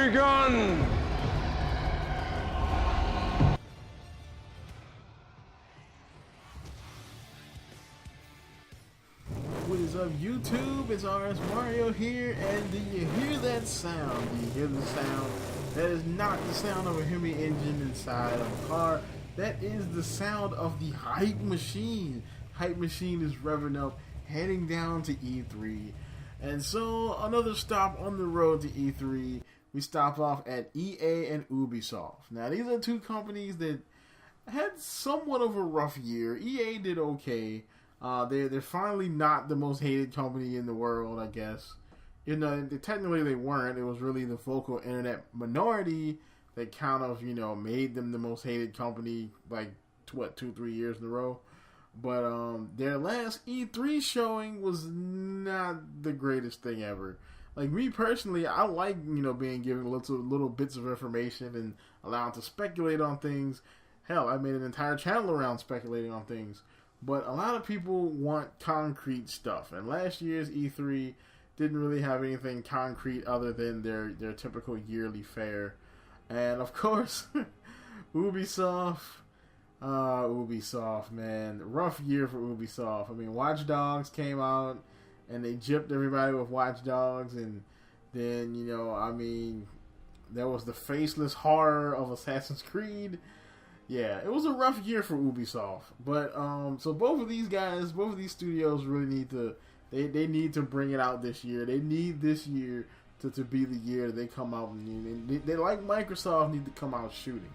begun! What is up, YouTube? It's RSMario here, and do you hear that sound? Do you hear the sound? That is not the sound of a Hemi engine inside of a car. That is the sound of the Aight machine. Aight machine is revving up, heading down to E3. And so, another stop on the road to E3. We stop off at Ea and Ubisoft. Now, these are two companies that had somewhat of a rough year. EA did okay. They're finally not the most hated company in the world, I guess. You know, technically they weren't. It was really the vocal internet minority that kind of, you know, made them the most hated company, like, 2-3 years in a row. But their last E3 showing was not the greatest thing ever. Like, me personally, I like, you know, being given little bits of information and allowed to speculate on things. Hell, I made an entire channel around speculating on things. But a lot of people want concrete stuff. And last year's E3 didn't really have anything concrete other than their typical yearly fare. And, of course, Ubisoft. Ubisoft, man. Rough year for Ubisoft. I mean, Watch Dogs came out, and they gypped everybody with Watch Dogs. And then, you know, I mean, there was the faceless horror of Assassin's Creed. Yeah, it was a rough year for Ubisoft. But, so both of these guys, both of these studios really need to, they need to bring it out this year. They need this year to be the year they come out and they like Microsoft, need to come out shooting.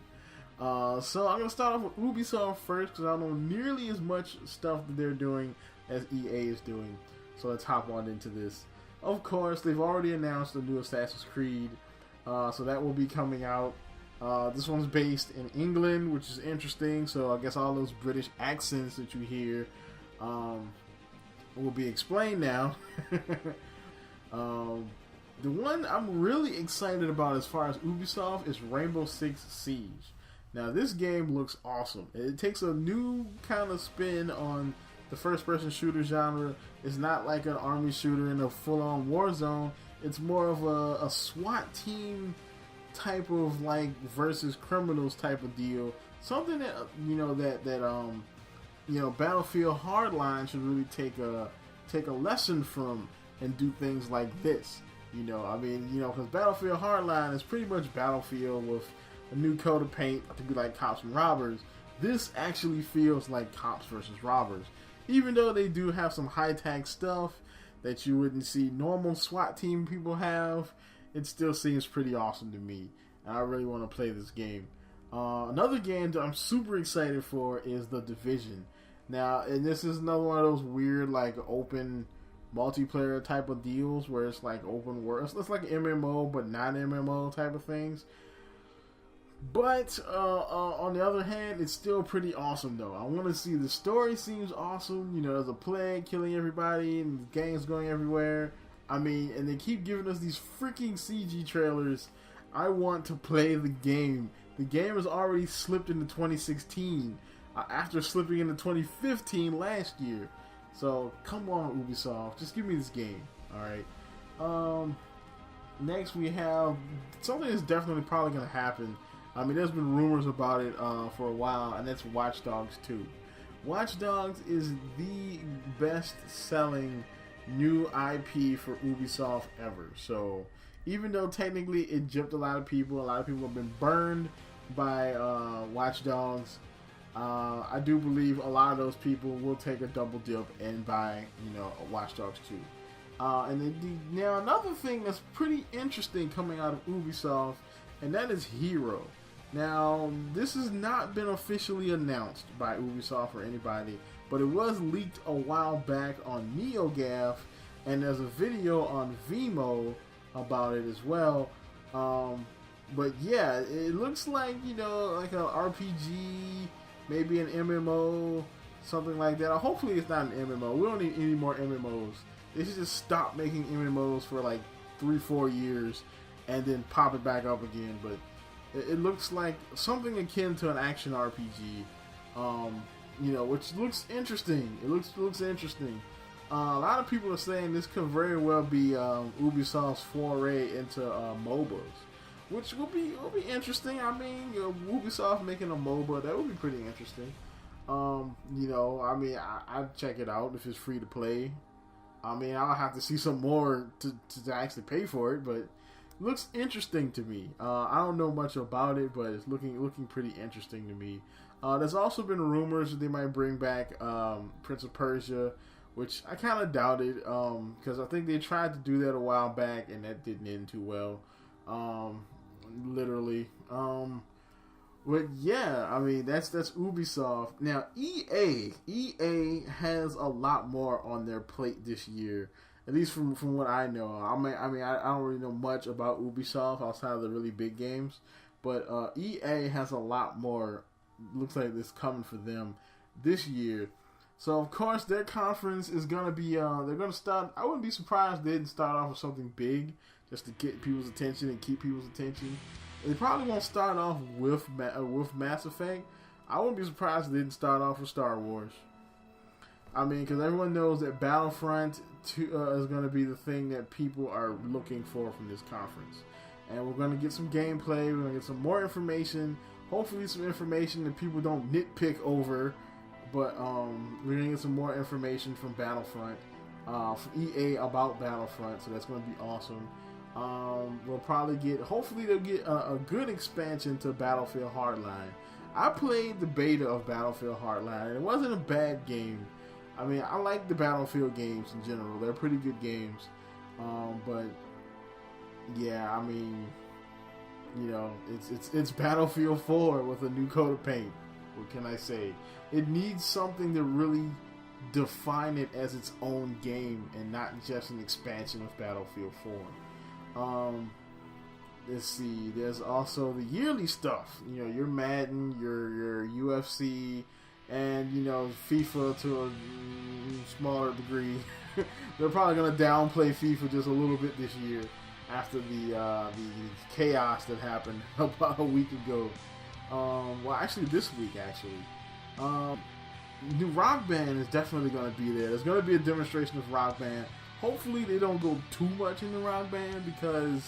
So I'm going to start off with Ubisoft first because I don't know nearly as much stuff that they're doing as EA is doing. So let's hop on into this. Of course, they've already announced a new Assassin's Creed. So that will be coming out. This one's based in England, which is interesting. So I guess all those British accents that you hear will be explained now. The one I'm really excited about as far as Ubisoft is Rainbow Six Siege. Now this game looks awesome. It takes a new kind of spin on the first-person shooter genre. It's not like an army shooter in a full-on war zone. It's more of a SWAT team type of like versus criminals type of deal. Something that you know Battlefield Hardline should really take a lesson from and do things like this. You know, I mean, you know, because Battlefield Hardline is pretty much Battlefield with a new coat of paint to be like cops and robbers. This actually feels like cops versus robbers, even though they do have some high-tech stuff that you wouldn't see normal SWAT team people have. It still seems pretty awesome to me, and I really want to play this game. Another game that I'm super excited for is The Division. Now, and this is another one of those weird, like, open multiplayer type of deals where it's like open world. It's like an MMO, but not MMO type of things. But on the other hand, it's still pretty awesome though. I want to see, the story seems awesome. You know, there's a plague killing everybody and the gangs going everywhere. I mean, and they keep giving us these freaking CG trailers. I want to play the game. The game has already slipped into 2016 after slipping into 2015 last year. So come on, Ubisoft, just give me this game. All right. Next we have something that's definitely probably going to happen. I mean, there's been rumors about it for a while, and that's Watch Dogs 2. Watch Dogs is the best-selling new IP for Ubisoft ever. So even though technically it gypped a lot of people have been burned by Watch Dogs. I do believe a lot of those people will take a double dip and buy, you know, Watch Dogs 2. And then now another thing that's pretty interesting coming out of Ubisoft, and that is Hero. Now, this has not been officially announced by Ubisoft or anybody, but it was leaked a while back on NeoGAF, and there's a video on Vimeo about it as well. But yeah, it looks like, you know, like an RPG, maybe an MMO, something like that. Hopefully it's not an MMO. We don't need any more MMOs. They should just stop making MMOs for like 3-4 years and then pop it back up again. But it looks like something akin to an action RPG, you know, which looks interesting. It looks interesting. A lot of people are saying this could very well be Ubisoft's foray into MOBAs. which will be interesting. I mean, Ubisoft making a MOBA, that would be pretty interesting. I mean, I'd check it out if it's free to play. I mean, I'll have to see some more to actually pay for it, but it looks interesting to me. I don't know much about it, but it's looking pretty interesting to me. There's also been rumors that they might bring back Prince of Persia, which I kind of doubted, because I think they tried to do that a while back, and that didn't end too well. Literally. But yeah, I mean, that's Ubisoft. Now, EA has a lot more on their plate this year, at least from what I know. I don't really know much about Ubisoft outside of the really big games, but EA has a lot more. Looks like it's coming for them this year. So of course their conference is gonna be. They're gonna start. I wouldn't be surprised if they didn't start off with something big just to get people's attention and keep people's attention. They probably won't start off with Mass Effect. I wouldn't be surprised if they didn't start off with Star Wars. I mean, because everyone knows that Battlefront 2 is going to be the thing that people are looking for from this conference. And we're going to get some gameplay. We're going to get some more information. Hopefully some information that people don't nitpick over. But we're going to get some more information from Battlefront. From EA about Battlefront. So that's going to be awesome. We'll probably get, hopefully they'll get a good expansion to Battlefield Hardline. I played the beta of Battlefield Hardline, and it wasn't a bad game. I mean, I like the Battlefield games in general. They're pretty good games. But yeah, I mean, it's Battlefield 4 with a new coat of paint. What can I say? It needs something to really define it as its own game and not just an expansion of Battlefield 4. Let's see. There's also the yearly stuff. Your Madden, your UFC, and FIFA to a smaller degree. They're probably gonna downplay FIFA just a little bit this year after the chaos that happened about a week ago. Well, actually, this week New Rock Band is definitely gonna be there. There's gonna be a demonstration of Rock Band. Hopefully they don't go too much into Rock Band, because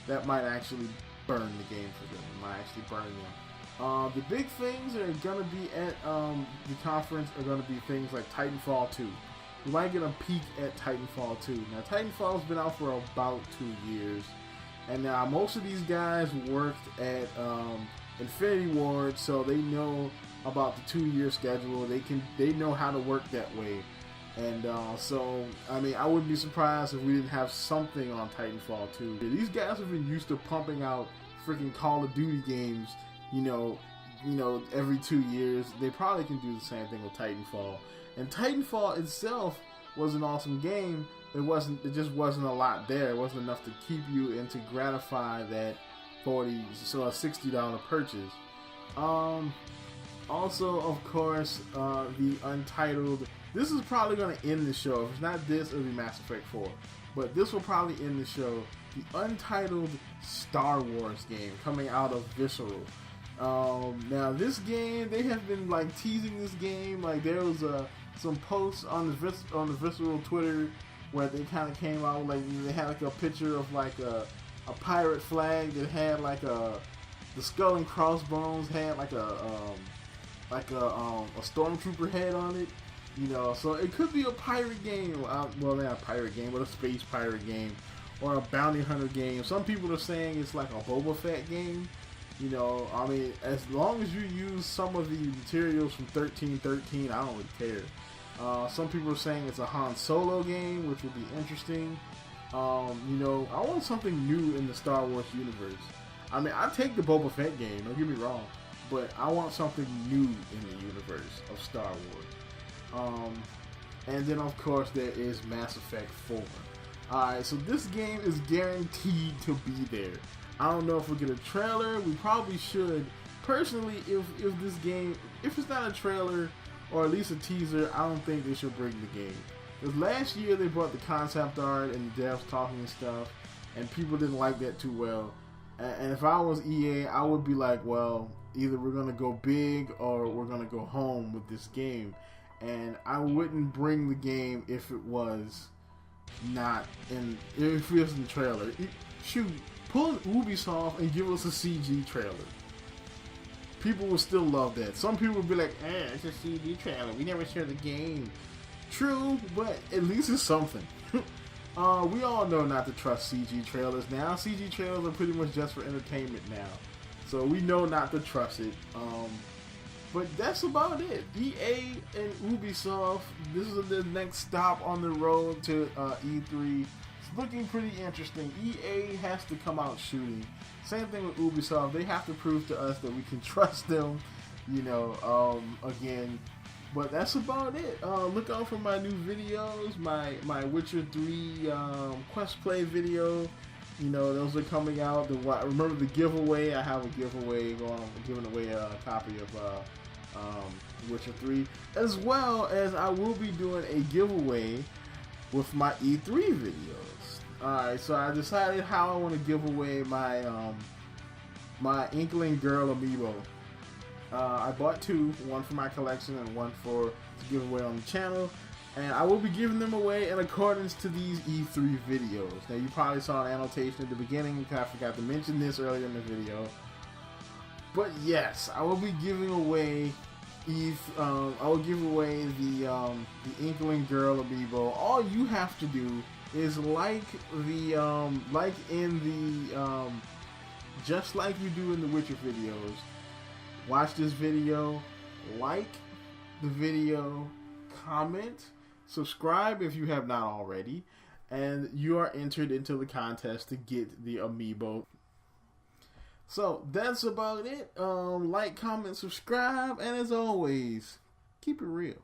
that might actually burn the game for them. It might actually burn them. The big things that are going to be at the conference are going to be things like Titanfall 2. We might get a peek at Titanfall 2. Now, Titanfall's been out for about 2 years. And now most of these guys worked at Infinity Ward, so they know about the 2-year schedule. They know how to work that way. And so, I mean, I wouldn't be surprised if we didn't have something on Titanfall 2. These guys have been used to pumping out freaking Call of Duty games, every 2 years. They probably can do the same thing with Titanfall. And Titanfall itself was an awesome game. It just wasn't a lot there. It wasn't enough to keep you and to gratify that $60 purchase. Also, of course, the Untitled. This is probably going to end the show. If it's not this, it'll be Mass Effect 4. But this will probably end the show. The Untitled Star Wars game coming out of Visceral. Now, this game, they have been teasing this game. There was some posts on the Visceral Twitter where they kind of came out they had a picture of a pirate flag that had the skull and crossbones had a stormtrooper head on it. So it could be a pirate game. Well, not a pirate game, but a space pirate game, or a bounty hunter game. Some people are saying it's like a Boba Fett game. I mean, as long as you use some of the materials from 1313, I don't really care. Some people are saying it's a Han Solo game, which would be interesting. I want something new in the Star Wars universe. I mean, I take the Boba Fett game, don't get me wrong, but I want something new in the universe of Star Wars. And then of course there is Mass Effect 4. Alright, so this game is guaranteed to be there. I don't know if we'll get a trailer. We probably should. Personally, if this game, if it's not a trailer or at least a teaser, I don't think they should bring the game. Because last year they brought the concept art and the devs talking and stuff, and people didn't like that too well. And if I was EA, I would be like, well, either we're gonna go big or we're gonna go home with this game. And I wouldn't bring the game if it was not if it was in the trailer. Shoot, pull an Ubisoft and give us a CG trailer. People will still love that. Some people will be like, it's a CG trailer. We never share the game. True, but at least it's something. We all know not to trust CG trailers now. CG trailers are pretty much just for entertainment now. So we know not to trust it. But that's about it. EA and Ubisoft, this is the next stop on the road to E3. It's looking pretty interesting. EA has to come out shooting. Same thing with Ubisoft. They have to prove to us that we can trust them, again. But that's about it. Look out for my new videos, my Witcher 3 Quest Play video. Those are coming out. Remember the giveaway? I have a giveaway going. I'm giving away a copy of Witcher 3, as well as I will be doing a giveaway with my E3 videos. Alright, so I decided how I want to give away my my Inkling Girl amiibo. I bought two, one for my collection and one to give away on the channel, and I will be giving them away in accordance to these E3 videos. Now you probably saw an annotation at the beginning because I forgot to mention this earlier in the video. But yes, I will be giving away the Inkling Girl amiibo. All you have to do is just like you do in the Witcher videos. Watch this video, like the video, comment, subscribe if you have not already, and you are entered into the contest to get the amiibo. So that's about it. Like, comment, subscribe, and as always, keep it real.